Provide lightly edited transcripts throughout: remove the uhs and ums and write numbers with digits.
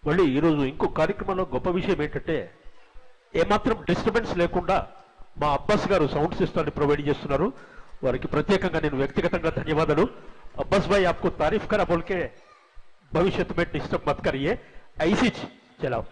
మళ్ళీ ఈరోజు ఇంకో కార్యక్రమంలో గొప్ప విషయం ఏంటంటే ఏమాత్రం డిస్టర్బెన్స్ లేకుండా మా అబ్బాస్ గారు సౌండ్ సిస్టమ్ని ప్రొవైడ్ చేస్తున్నారు. వారికి ప్రత్యేకంగా నేను వ్యక్తిగతంగా ధన్యవాదాలు. అబ్బాస్ భాయ్ आपको तारीफ करा बोल के भविष्य में डिस्टर्ब मत करिए, ऐसी चलाओ.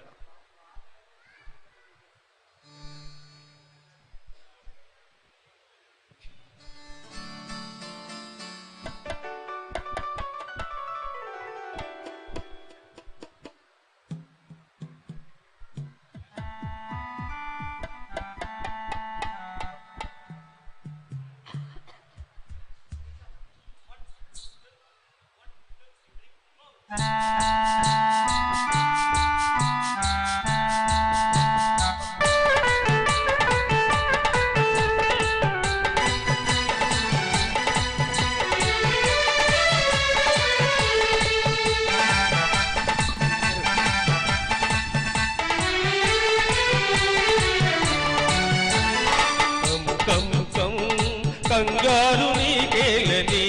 కంగారు నీకేలని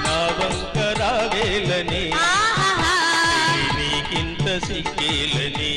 నా వంక రావేలని నీకింత సిక్కేలని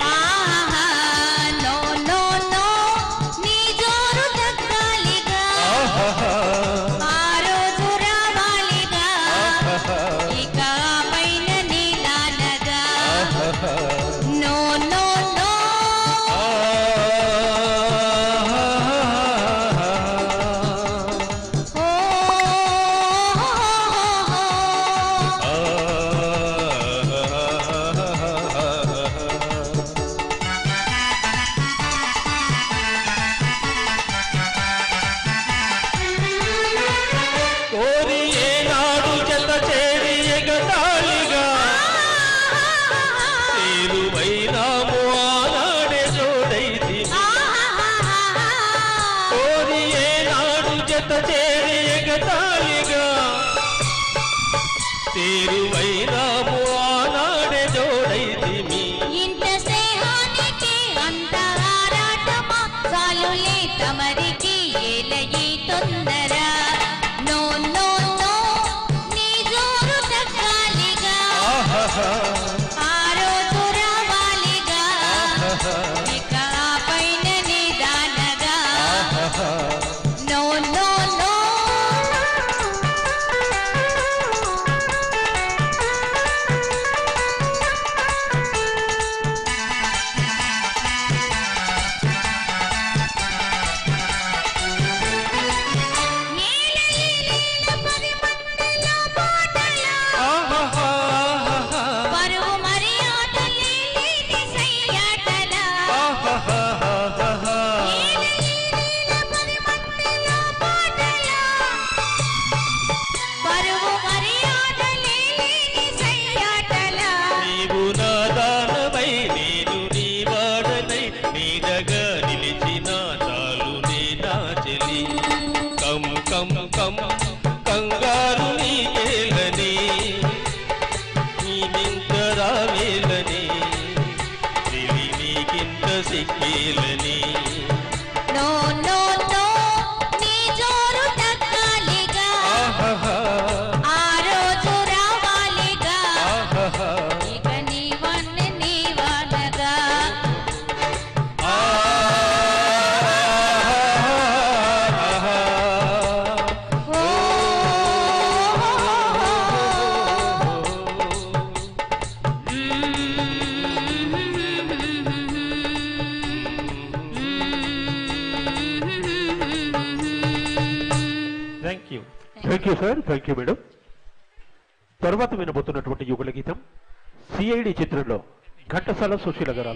తేరువైనాము ఆనాడే జోడైతిమి ఇంత స్నేహానికి అంత ఆరాటమా చాలులే తమరికి ఏలయి తొందర నో నో నో నీ జోరు తగ్గాలిగా ఆ రోజు రావాలిగా ఇక ఆ పైన నిదానగా నో నో నో కంగారు నీకేలని నీకింత రావేలని నీకింత సిక్కేలని నో నో నో నీ జోరు తగ్గాలిగా ఆ రోజు రావాలిగా ఇక నీవన్నీ నీవనగా thank you sir, thank you madam. తర్వాత వినబోతున్నటువంటి యుగల గీతం సిఐడి చిత్రంలో ఘంటసాల సుశీల గారు